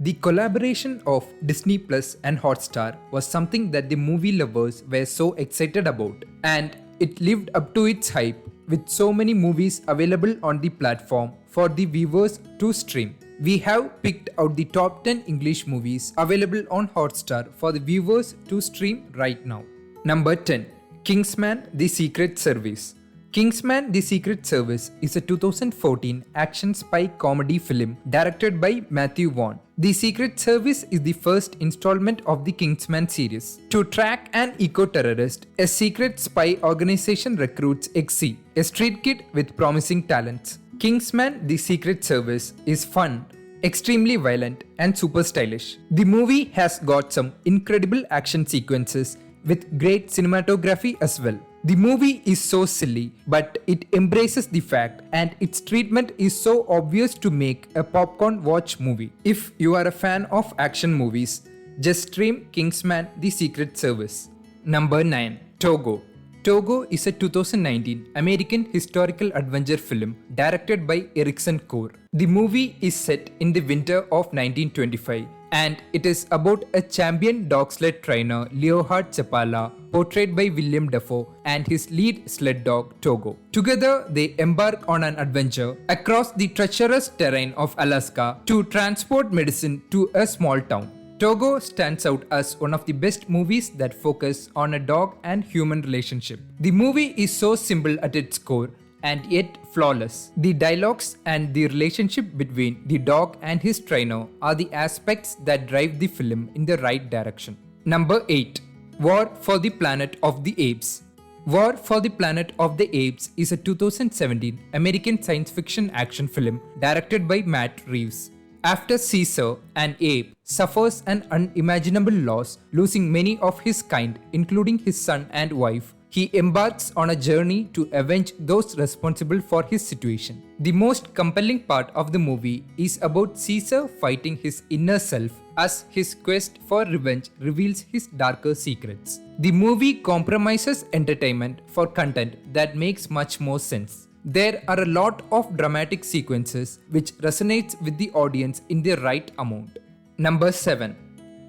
The collaboration of Disney Plus and Hotstar was something that the movie lovers were so excited about, and it lived up to its hype with so many movies available on the platform for the viewers to stream. We have picked out the top 10 English movies available on Hotstar for the viewers to stream right now. Number 10. KINGSMAN The Secret Service. KINGSMAN The Secret Service is a 2014 action spy comedy film directed by Matthew Vaughn. The Secret Service is the first installment of the KINGSMAN series. To track an eco-terrorist, a secret spy organization recruits XC, a street kid with promising talents. KINGSMAN The Secret Service is fun, extremely violent, and super stylish. The movie has got some incredible action sequences with great cinematography as well. The movie is so silly, but it embraces the fact, and its treatment is so obvious to make a popcorn watch movie. If you are a fan of action movies, just stream KINGSMAN The Secret Service. Number 9. Togo. Togo is a 2019 American historical adventure film directed by Erikson Core. The movie is set in the winter of 1925, and it is about a champion dog sled trainer Leonhard Chapala, portrayed by William Dafoe, and his lead sled dog Togo. Together, they embark on an adventure across the treacherous terrain of Alaska to transport medicine to a small town. Togo stands out as one of the best movies that focus on a dog and human relationship. The movie is so simple at its core and yet flawless. The dialogues and the relationship between the dog and his trainer are the aspects that drive the film in the right direction. Number 8. War for the Planet of the Apes. War for the Planet of the Apes is a 2017 American science fiction action film directed by Matt Reeves. After Caesar, an ape, suffers an unimaginable loss, losing many of his kind, including his son and wife, he embarks on a journey to avenge those responsible for his situation. The most compelling part of the movie is about Caesar fighting his inner self as his quest for revenge reveals his darker secrets. The movie compromises entertainment for content that makes much more sense. There are a lot of dramatic sequences which resonates with the audience in the right amount. Number 7.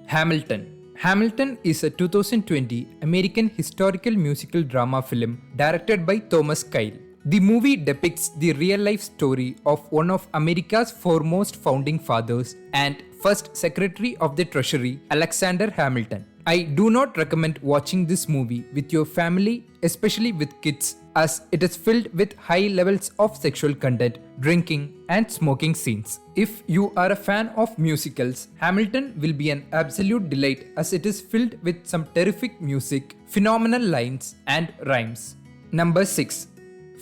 Hamilton. Hamilton is a 2020 American historical musical drama film directed by Thomas Kyle. The movie depicts the real-life story of one of America's foremost founding fathers and first Secretary of the Treasury, Alexander Hamilton. I do not recommend watching this movie with your family, especially with kids, as it is filled with high levels of sexual content, drinking, and smoking scenes. If you are a fan of musicals, Hamilton will be an absolute delight as it is filled with some terrific music, phenomenal lines, and rhymes. Number 6.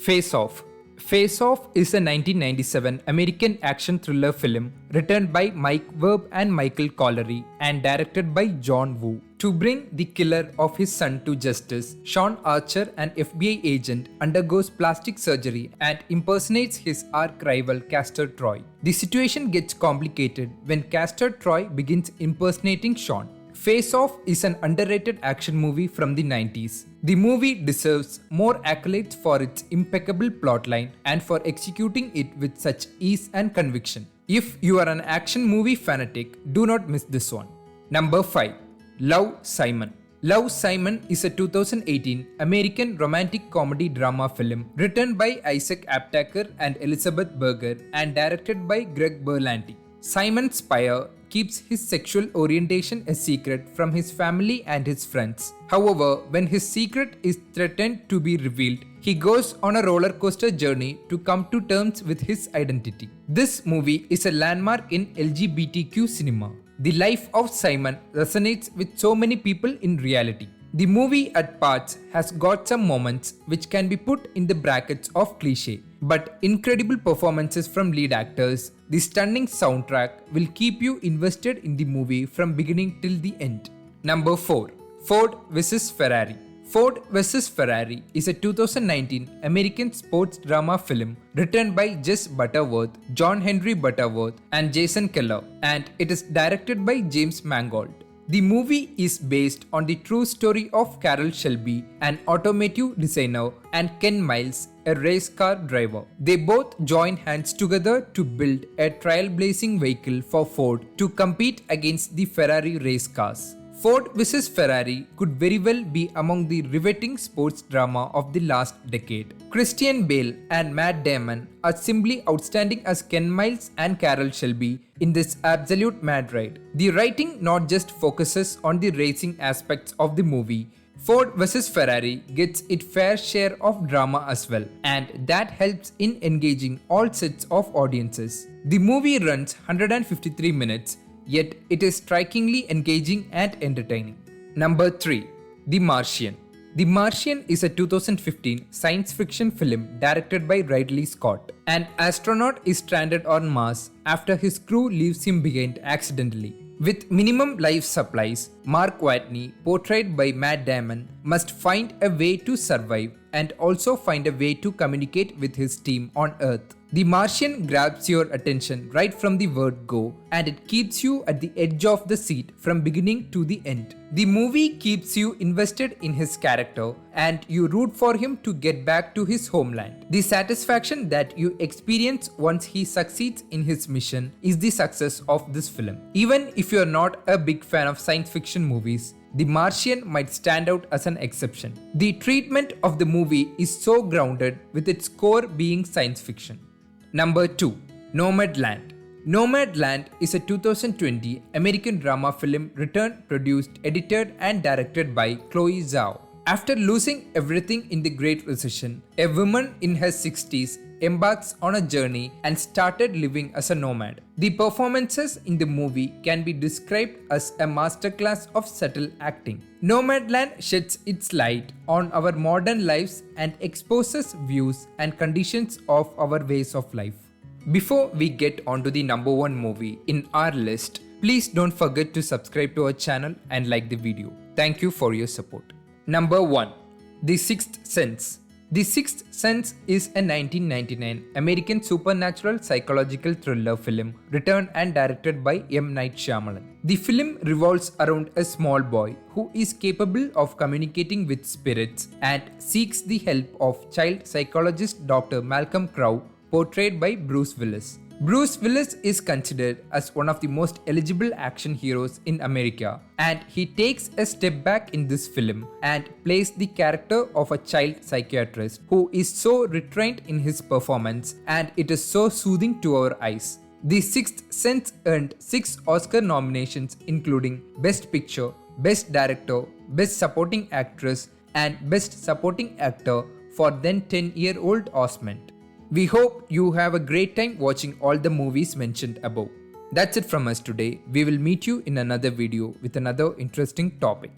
Face Off. Face Off is a 1997 American action thriller film written by Mike Werb and Michael Collery and directed by John Woo. To bring the killer of his son to justice, Sean Archer, an FBI agent, undergoes plastic surgery and impersonates his arch rival Castor Troy. The situation gets complicated when Castor Troy begins impersonating Sean. Face Off is an underrated action movie from the 90s. The movie deserves more accolades for its impeccable plotline and for executing it with such ease and conviction. If you are an action movie fanatic, do not miss this one. Number 5. Love, Simon. Love, Simon is a 2018 American romantic comedy drama film written by Isaac Aptaker and Elizabeth Berger and directed by Greg Berlanti. Simon Spire keeps his sexual orientation a secret from his family and his friends. However, when his secret is threatened to be revealed, he goes on a roller coaster journey to come to terms with his identity. This movie is a landmark in LGBTQ cinema. The life of Simon resonates with so many people in reality. The movie at parts has got some moments which can be put in the brackets of cliché, but incredible performances from lead actors. The stunning soundtrack will keep you invested in the movie from beginning till the end. Number 4. Ford vs Ferrari. Ford vs Ferrari is a 2019 American sports drama film written by Jess Butterworth, John Henry Butterworth, and Jason Keller, and it is directed by James Mangold. The movie is based on the true story of Carroll Shelby, an automotive designer, and Ken Miles, a race car driver. They both join hands together to build a trailblazing vehicle for Ford to compete against the Ferrari race cars. Ford vs Ferrari could very well be among the riveting sports drama of the last decade. Christian Bale and Matt Damon are simply outstanding as Ken Miles and Carroll Shelby in this absolute mad ride. The writing not just focuses on the racing aspects of the movie. Ford vs Ferrari gets its fair share of drama as well, and that helps in engaging all sets of audiences. The movie runs 153 minutes, yet it is strikingly engaging and entertaining. Number 3. The Martian. The Martian is a 2015 science fiction film directed by Ridley Scott. An astronaut is stranded on Mars after his crew leaves him behind accidentally. With minimum life supplies, Mark Watney, portrayed by Matt Damon, must find a way to survive and also find a way to communicate with his team on Earth. The Martian grabs your attention right from the word go, and it keeps you at the edge of the seat from beginning to the end. The movie keeps you invested in his character and you root for him to get back to his homeland. The satisfaction that you experience once he succeeds in his mission is the success of this film. Even if you are not a big fan of science fiction movies, The Martian might stand out as an exception. The treatment of the movie is so grounded, with its core being science fiction. Number 2. Nomadland. Nomadland is a 2020 American drama film written, produced, edited and directed by Chloe Zhao. After losing everything in the Great Recession, a woman in her 60s embarks on a journey and started living as a nomad. The performances in the movie can be described as a masterclass of subtle acting. Nomadland sheds its light on our modern lives and exposes views and conditions of our ways of life. Before we get on to the number 1 movie in our list, please don't forget to subscribe to our channel and like the video. Thank you for your support. Number 1. The Sixth Sense. The Sixth Sense is a 1999 American supernatural psychological thriller film written and directed by M. Night Shyamalan. The film revolves around a small boy who is capable of communicating with spirits and seeks the help of child psychologist Dr. Malcolm Crowe, portrayed by Bruce Willis. Bruce Willis is considered as one of the most eligible action heroes in America, and he takes a step back in this film and plays the character of a child psychiatrist who is so restrained in his performance, and it is so soothing to our eyes. The Sixth Sense earned 6 Oscar nominations, including Best Picture, Best Director, Best Supporting Actress, and Best Supporting Actor for then 10-year-old Osment. We hope you have a great time watching all the movies mentioned above. That's it from us today. We will meet you in another video with another interesting topic.